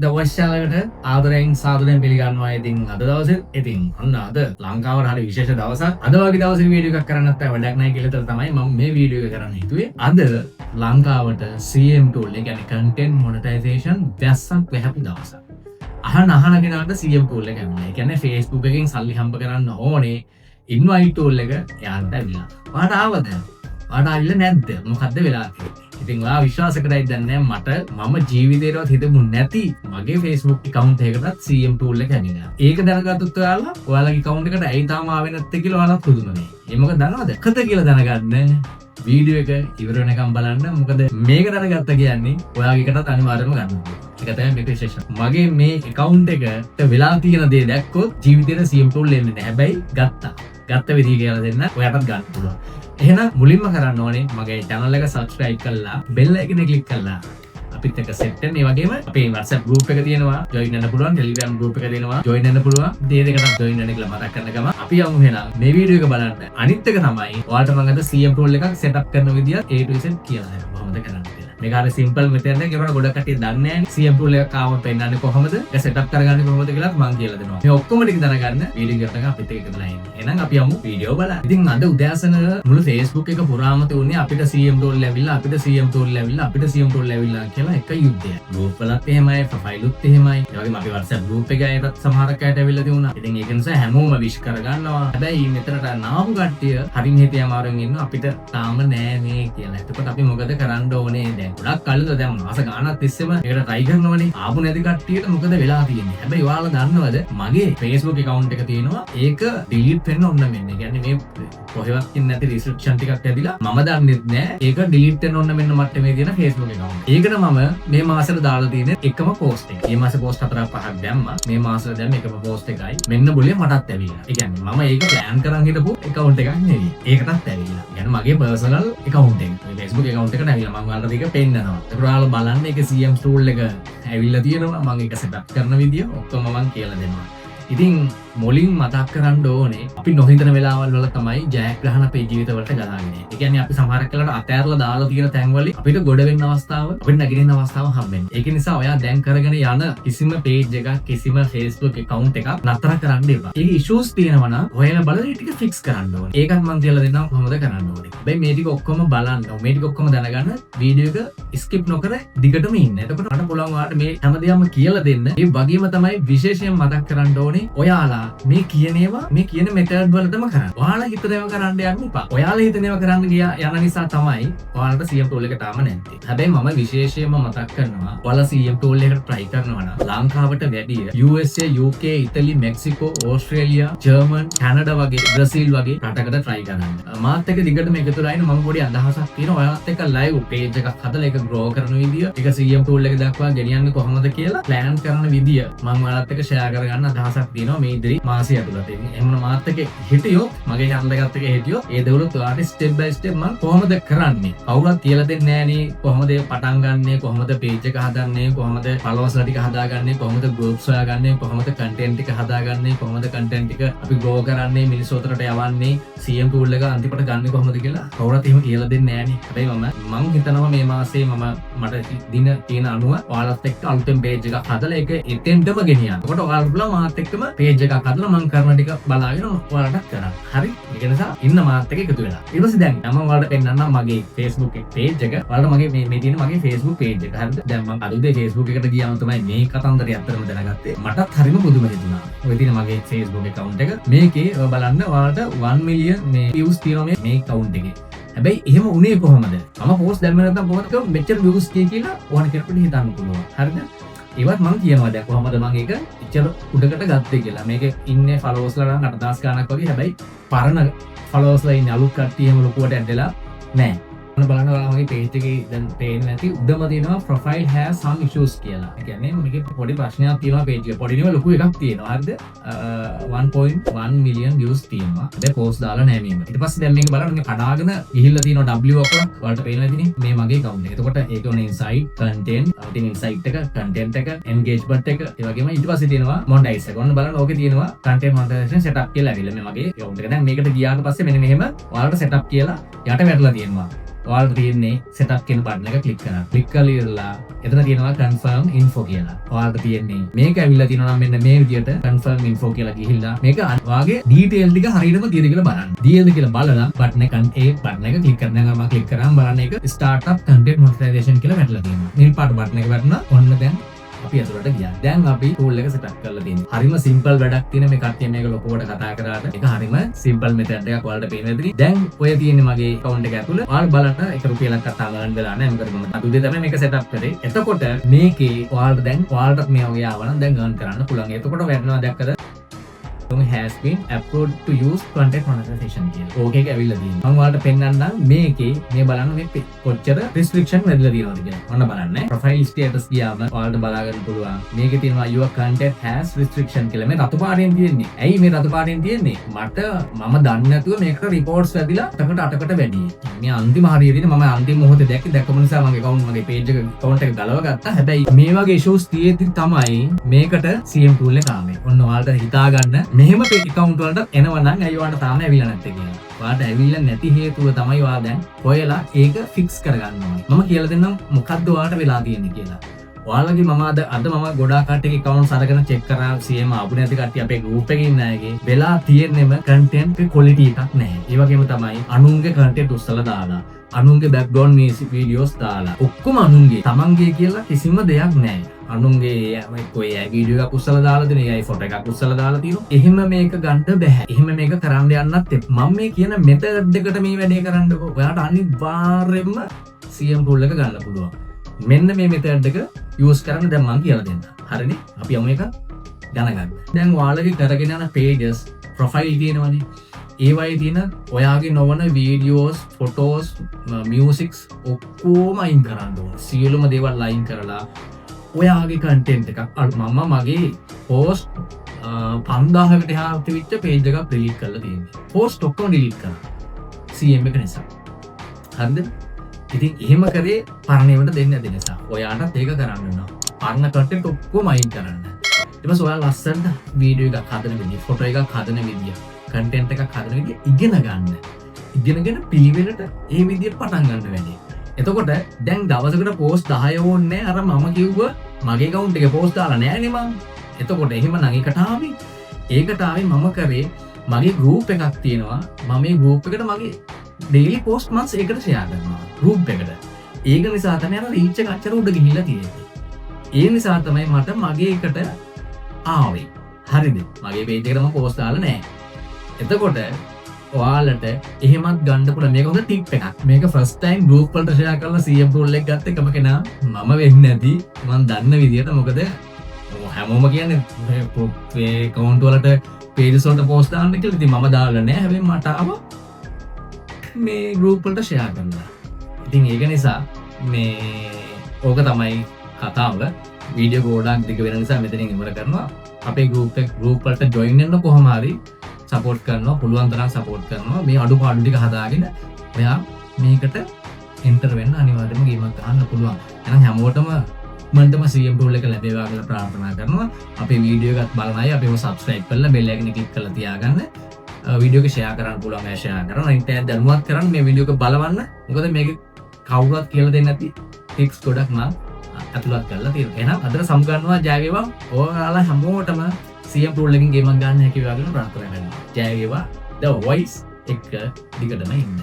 දවශ්‍යාලකට ආදරයෙන් සාදරයෙන් පිළිගන්නවා. ඉතින් අද දවසේ ඉතින් ඔන්න අද ලංකාවට හරි විශේෂ දවසක්. අද වගේ දවසක වීඩියෝ එකක් කරන්නත් වැඩක් නැහැ කියලා තමයි මම මේ වීඩියෝ එක කරන්න හිතුවේ. අද ලංකාවට CM tool එක කියන්නේ content monetization වැස්සක් වැහැපු දවසක්. අහන කෙනාට CM tool එක ගන්න. ඒ කියන්නේ Facebook එකෙන් සල්ලි හම්බ කරන්න ඕනේ invite tool එක යන්න ඇවිල්ලා. ඔයාට ආවද? ඔයාට ආවිල්ලා නැද්ද? මොකද්ද වෙලා තියෙන්නේ? ඉතින් ඔයා විශ්වාස කරයිද දන්නේ නැහැ මම ජීවිතේටවත් හිතමුනේ නැති මගේ Facebook account එකකටත් CM tool එක ඇවිල්ලා. ඒක දැනගත්තොත් ඔයාලගේ account එකට ඇයි තාම ආවේ නැත්තේ කියලා ඔයාලත් පුදුමනේ. ඒ මොකද දන්නවද? කත කියලා දැනගන්න වීඩියෝ එක ඉවර වෙනකම් බලන්න. මොකද මේක දැනගත්ත කියන්නේ ඔයාගේ එකටත් අනිවාර්යයෙන්ම ගන්න ඕනේ. ඒක තමයි මේක විශේෂය. මගේ මේ account එකට වෙලා තියෙන දේ දැක්කොත් ජීවිතේට CM tool එන්නේ නැහැ. හැබැයි ගත්ත විදිහ කියලා දෙන්න ඔයාටත් ගන්න පුළුවන්. එහෙනම් මුලින්ම කරන්න ඕනේ මගේ channel එක subscribe කරලා bell icon එක click කරලා අපිත් එක්ක set වෙන්න. ඒ වගේම අපේ WhatsApp group එක තියෙනවා join වෙන්න පුළුවන්. Telegram group එක තියෙනවා join වෙන්න පුළුවන්. මේ දෙකටත් join වෙන්න කියලා මතක් කරන ගම අපි යමු එහෙනම් මේ වීඩියෝ එක බලන්න. අනිත් එක තමයි ඔයාලට මම අද CM tool එකක් set up කරන විදිය A to Z කියලා දෙනවා. කොහොමද කරන්නේ කියලා. මේක හරිය simple method එකක්. ඒකට ගොඩක් කට්ටිය දන්නේ නැහැ. CM tool එකක් ආවම පෙන්නන්නේ කොහොමද? ඒක set up කරගන්නේ කොහොමද කියලා මම කියලා දෙනවා. මේ ඔක්කොම ටික දැනගන්න වීඩියෝ එකට අපිත් එක්ක එකතුලා ඉන්න. එහෙනම් අපි යමු වීඩියෝ බලන්න. ඉතින් අද උදෑසන මුළු Facebook එක පුරාම තියුනේ අපිට CM tool ලැබිලා අපිට CM tool ලැබිලා අපිට CM tool ලැබිලා කියලා එක යුද්ධයක්. group වලත් එහෙමයි, profile උත් එහෙමයි. ඒ වගේම අපි WhatsApp group එකේ අයටත් සමහරක් අයට ඇවිල්ලා තියුණා. ඉතින් ඒක නිසා හැමෝම wish කරගන්නවා. හැබැයි මෙතනට නාපු කට්ටිය හරින් හිතේ අමාරුවෙන් ඉන්නවා අපිට තාම නෑ මේ කියලා. එතකොට අපි මොකද කරන්න ඕනේ දැන්? ගොඩක් කල්ද දැන් මාස ගාණක් තිස්සෙම ඒකට try කරනවනේ. ආපු නැති කට්ටියට මොකද වෙලා තියෙන්නේ? හැබැයි ඔයාලා දන්නවද මගේ Facebook account එක තියෙනවා. ඒක delete වෙන්න ඕන මෙන්න. ඒ කියන්නේ මේ කොහෙවත් ඉන්නේ නැති restriction ටිකක් ඇදිලා මම දන්නෙත් නෑ. ඒක delete වෙන්න ඕන මෙන්න මට්ටමේ තියෙන Facebook account. ඒකට මම මේ මාසෙට දාලා තියෙන එකම post එක. මේ මාසේ post 4-5ක් දැම්මා. මේ මාසෙ දැම්ම එකම post එකයි. මෙන්න බුලිය මටත් ඇවිල්ලා. ඒ කියන්නේ මම ඒක plan කරන් හිටපු account එකක් නෙවෙයි. ඒකටත් ඇවිල්ලා. කියන්නේ මගේ personal account එක. මේ Facebook account එකට ඇවිල්ලා මම ඔයාලට ඒක පෙන්නනවා. ඒක ඔයාලා බලන්න ඒක CM tool එක ඇවිල්ලා තියෙනවා. මම ඒක set up කරන විදිය ඔක්කොම මම කියලා දෙනවා. ඉතින් මුලින් මතක් කරන්න ඕනේ අපි නොහිතන වෙලාවල් වල තමයි ජයග්‍රහණ අපේ ජීවිතවලට ගලාගෙන එන්නේ. ඒ කියන්නේ අපි සමහරක් වෙලාවට අතෑරලා දාලා තියෙන තැන්වල අපිට ගොඩ වෙන්න අවස්ථාව, අපිට නැගිටින්න අවස්ථාව හම්බෙන්නේ. ඒක නිසා ඔයා දැන් කරගෙන යන කිසිම page එකක්, කිසිම Facebook account එකක් නතර කරන්න එපා. ඒක issues තියෙනවා නම් ඔයාලා බලලා ටික fix කරන්න ඕනේ. ඒකත් මම කියලා දෙන්නම් කොහොමද කරන්න ඕනේ. හැබැයි මේ ටික ඔක්කොම බලන්න, මේ ටික ඔක්කොම දැනගන්න වීඩියෝ එක skip නොකර දිගටම ඉන්න. එතකොට මට පුළුවන් ඔයාලට මේ හැමදේම කියලා දෙන්න. ඒ වගේම තමයි විශේෂයෙන් මතක් කරන්න ඕනේ ඔයාලා මේ කියනේවා මේ කියන මෙතඩ් වලටම කරන්න. ඔයාලා හිතනේව කරන්න යන්න එපා. ඔයාලා හිතනේව කරන්න යන නිසා තමයි ඔයාලට CM tool එක තාම නැත්තේ. හැබැයි මම විශේෂයෙන්ම මතක් කරනවා ඔයාලා CM tool එකට try කරනවා නම් ලංකාවට වැඩිය USA, UK, Italy, Mexico, Australia, German, Canada වගේ බ්‍රසීල් වගේ රටකට try කරන්න. මාත් එක්ක දිගටම එකතු වෙලා ඉන්න මම පොඩි අදහසක් තියෙනවා. ඔයාලත් එක්ක live page එකක් හදලා ඒක grow කරන විදිය, ඒක CM tool එක දක්වා ගෙනියන්නේ කොහොමද කියලා plan කරන විදිය මම ඔයාලත් එක්ක share කරගන්න අදහසක් තියෙනවා මේ ඉදිරි මාසය ඇතුළත. එහෙනම් මාත් එක්ක හිටියොත් මගේ channel එකත් එක්ක හිටියොත් ඒ දේවලුත් ඔයාලට step by step මම කොහොමද කරන්නේ කවුරුත් කියලා දෙන්නේ නෑනේ. කොහොමද පටන් ගන්නෙ, කොහොමද page එක හදන්නේ, කොහොමද followers ටික හදාගන්නේ, කොහොමද groups හොයාගන්නේ, කොහොමද content ටික හදාගන්නේ, කොහොමද content ටික අපි grow කරන්නේ, මිනිස්සු අතරට යවන්නේ, CM tool එක අන්තිමට ගන්න කොහොමද කියලා කවුරුත් එහෙම කියලා දෙන්නේ නෑනේ. හැබැයි මම හිතනවා මේ මාසේ මට දින තියෙන අනුව ඔයාලත් එක්ක අලුතෙන් page එකක් හදලා ඒක එතෙන්ටම ගෙනියන්න. එතකොට ඔයාලට පුළුවන් මාත් එක්කම page එකක් හදලා මම කරන ටික බලාගෙන ඔයාලට කරන්න. හරි? ඒක නිසා ඉන්න මාත් එක්ක එකතු වෙලා. ඊට පස්සේ දැන් මම ඔයාලට පෙන්නන්නම් මගේ Facebook page එක. ඔයාලට මගේ මේ තියෙන මගේ Facebook page එක. හරිද? දැන් මම අලුතේ Facebook එකට ගියාම තමයි මේ කතන්දරය අත්‍තරම දැනගත්තේ. මටත් හරිම පුදුම හිතුණා. ඔය තියෙන මගේ Facebook account එක. මේකේ ඔය බලන්න ඔයාලට 1 million මේ views තියෙනවා මේ account එකේ. හැබැයි එහෙම උනේ කොහොමද? මම post දැම්මේ නැත්නම් කොහොමද මෙච්චර views කියලා ඕන කෙනෙකුට හිතන්න පුළුවන්. හරිද? ඒවත් මම කියනවා දැන් කොහොමද මම ඒක ඉච්චර උඩකට ගත්තේ කියලා. මේකේ ඉන්නේ followers ලා නම් 8000 ගණක් වගේ. හැබැයි පරණ followers ලා ඉන්නේ අලුත් කට්ටිය එහෙම ලොකුවට ඇදලා නැහැ. බලන්න ඔයාලා මගේ page එකේ දැන් පේන්නේ නැති උඩම තියෙනවා profile has some issues කියලා. ඒ කියන්නේ මේකේ පොඩි ප්‍රශ්නයක් තියෙනවා page එකේ. පොඩි නෙවෙයි ලොකු එකක් තියෙනවා. හරිද? 1.1 million views තියෙනවා. දැන් post දාලා නැහැ මේක. ඊට පස්සේ දැන් මේක බලන්න මේ කඩාගෙන ගිහිල්ලා තියෙනවා W එකක්. ඔයාලට පේන්නේ නැතිනේ. මේ මගේ account එක. එතකොට ඒක උනේ insight, content, ඉතින් insight එක, content එක, engagement එක, ඒ වගේම ඊට පස්සේ තියෙනවා monetize එක. ඔන්න බලන්න ඕකේ තියෙනවා content monetization setup කියලා ඇවිල්ලා මේ මගේ account එක. දැන් මේකට ගියාට පස්සේ මෙන්න මෙහෙම ඔයාලට setup කියලා යට වැටලා තියෙනවා. ඔයාලට තියෙන්නේ setup කියන බටන් එක ක්ලික් කරන්න. ක්ලික් කරලා ඉවරලා එතන තියෙනවා confirm info කියලා. ඔයාලට තියෙන්නේ මේක ඇවිල්ලා තියෙනවා නම් මෙන්න මේ විදියට confirm info කියලා ගිහිල්ලා මේක ඔයාගේ detail ටික හරියටම තියෙද කියලා බලන්න. තියෙද කියලා බලලා බටන් එක බටන් එක ක්ලික් කරනවා. මම ක්ලික් කරාම බලන්න ඒක startup content monetization කියලා වැටලා තියෙනවා. නිල් පාට බටන් එක වැටුණා. ඔන්න දැන් අපි අතුරට ගියා. දැන් අපි tool එක setup කරලා තියෙනවා. හරිම simple වැඩක් තියෙන මේ කට්ටිය මේක ලොකුවට කතා කරාට ඒක හරිම simple method එකක් ඔයාලට පේනවා ඇති. දැන් ඔය තියෙන්නේ මගේ account එක ඇතුළේ. ඔයාලා බලන්න 1 රුපියලක් අත ගන්න වෙලා නැහැ. මොකද මම අදුදේ තමයි මේක setup කරේ. එතකොට මේකේ ඔයාලට දැන් ඔයාලට මේ වගේ ආවනම් දැන් earn කරන්න පුළුවන්. එතකොට වැටෙනවා දැක්කද? has been approved to use content monetization කියලා. ඕකේ එක ඇවිල්ලා තියෙනවා. මම ඔයාලට පෙන්නන්නම් මේකේ මේ බලන්න මේ කොච්චර restriction වැඩිලා තියෙනවද කියලා. ඔන්න බලන්න. profile status ගියාම ඔයාලට බලා ගන්න පුළුවන්. මේකේ තියෙනවා your content has restriction කියලා. මේ රතු පාටෙන් තියෙන්නේ. ඇයි මේ රතු පාටෙන් තියෙන්නේ? මට මම දන්නේ නැතුව මේකට reports වැදිලා 8කට වැඩි. මේ අන්තිම හරියටදී මම අන්තිම මොහොතේ දැක්කම නිසා මගේ page එක account එක ගලව ගත්තා. හැබැයි මේ වගේ issues තියෙද්දි තමයි මේකට CM tool එක ආවේ. ඔන්න ඔයාලට හිතා ගන්න මෙහෙම account වලට එනවනම් ඇයි ඔයාලට තාම ඇවිල්ලා නැත්තේ කියලා. ඔයාලට ඇවිල්ලා නැති හේතුව තමයි ඔයා දැන් හොයලා ඒක fix කරගන්න ඕනේ. මම කියලා දෙන්නම් මොකද්ද ඔයාලට වෙලා තියෙන්නේ කියලා. ඔයාලගේ මම අද මම ගොඩාක් කට්ටියගේ accounts අරගෙන check කරා CM ආපු නැති කට්ටිය අපේ group එකේ ඉන්න අයගේ වෙලා තියෙන්නේම content quality එකක් නැහැ. ඒ වගේම තමයි අනුන්ගේ content උස්සලා දාලා අනුන්ගේ background music videos දාලා ඔක්කොම අනුන්ගේ තමන්ගේ කියලා කිසිම දෙයක් නැහැ. අනුන්ගේ කොයි වීඩියෝ එකක් උස්සලා දාලා දෙන AI ෆොටෝ එකක් උස්සලා දාලා තියෙනවා. එහෙම මේක ගන්න බෑ. එහෙම මේක කරන්න යන්නත් මම මේ කියන මෙතඩ් එකට මේ වැඩේ කරන්නකෝ. ඔයාලට අනිවාර්යයෙන්ම CM tool එක ගන්න පුළුවන්. මෙන්න මේ මෙතඩ් එක යූස් කරන්න දැන් මම කියලා දෙන්න. හරිනේ? අපි යමු එක දැනගන්න. දැන් ඔයාලගේ කරගෙන යන pages profile තියෙනවනේ. ඒවයි තියෙන ඔයාගේ නොවන වීඩියෝස් ෆොටෝස් මියසික්ස් ඔක්කෝම අයින් කරන්න ඕන. සියලුම දේවල් අයින් කරලා ඔයාගේ කන්ටෙන්ට් එකක් මම මගේ පෝස්ට් 5000කට එහා තිබිච්ච පේජ් එකක් ඩිලීට් කරලා තියෙනවා. පෝස්ට් ඔක්කොම ඩිලීට් කරා. CM එක නිසා. හරිද? ඉතින් එහෙම කරේ පරණේවට දෙන්න නැති නිසා. ඔයාටත් ඒක කරන්න වෙනවා. පරණ කන්ටෙන්ට් ඔක්කොම අයින් කරන්න. ඊට පස්සේ ඔයාලා ලස්සනට වීඩියෝ එකක් හදන විදිය, ෆොටෝ එකක් හදන විදිය, කන්ටෙන්ට් එකක් හදන විදිය ඉගෙන ගන්න. ඉගෙනගෙන පිළිවෙලට ඒ විදියට පටන් ගන්න වැඩේ. එතකොට දැන් දවසකට පෝස්ට් 10 ඕනේ අර මම කිව්ව මගේ account එකේ පෝස්ට් දාලා නෑනේ මම. එතකොට එහෙමනම් ඒකට ආවේ. ඒකට ආවේ මම කරේ මගේ group එකක් තියෙනවා. මම මේ group එකට මගේ daily post මම ඒකට share කරනවා group එකට. ඒක නිසා තමයි අර reach එක අච්චර උඩ ගිහිල්ලා තියෙන්නේ. ඒ නිසා තමයි මට මගේ එකට ආවේ. හරිද? මගේ page එකට මම post දාලා නෑ. එතකොට ඔයාලට එහෙමත් ගන්න පුළුවන්. මේක හොඳ ටිප් එකක්. මේක first time group වලට share කරලා CM tool එක ගත්ත එකම කෙනා මම වෙන්නේ නැති මම දන්න විදියට. මොකද හැමෝම කියන්නේ මේ account වලට pages වලට post දාන්න කියලා. ඉතින් මම දාලා නැහැ. හැබැයි මට ආවා මේ group වලට share කරනවා. ඉතින් ඒක නිසා මේ ඕක තමයි කතාව. වීඩියෝ ගොඩක් දිග වෙන නිසා මෙතනින් ඉවර කරනවා. අපේ group වලට join වෙන්න කොහොම හරි සපෝට් කරනවා. පුළුවන් තරම් සපෝට් කරනවා. මේ අඩුපාඩු ටික හදාගෙන ඔයා මේකට එන්ටර් වෙන්න අනිවාර්යයෙන්ම ගේමක් ගන්න පුළුවන්. එහෙනම් හැමෝටම මන්ටම CM tool එක ලැබේවා කියලා ප්‍රාර්ථනා කරනවා. අපේ වීඩියෝ එකත් බලන අය අපිව subscribe කරලා bell icon එක click කරලා තියාගන්න. වීඩියෝ එක share කරන්න පුළුවන් අය share කරනවා. අනිත් අය දැනුවත් කරන්න මේ වීඩියෝ එක බලවන්න. මොකද මේක කවුරුවත් කියලා දෙන්නේ නැති tips ගොඩක් මම අතුලත් කරලා තියෙනවා. එහෙනම් අදට සමුගන්නවා. ජය වේවා. ඔයාලා හැමෝටම CM tool එකකින් ගේමක් ගන්න හැකි වේවා කියලා ප්‍රාර්ථනා කරනවා. ජය වේවා. The voice එක දිගටම ඉන්න.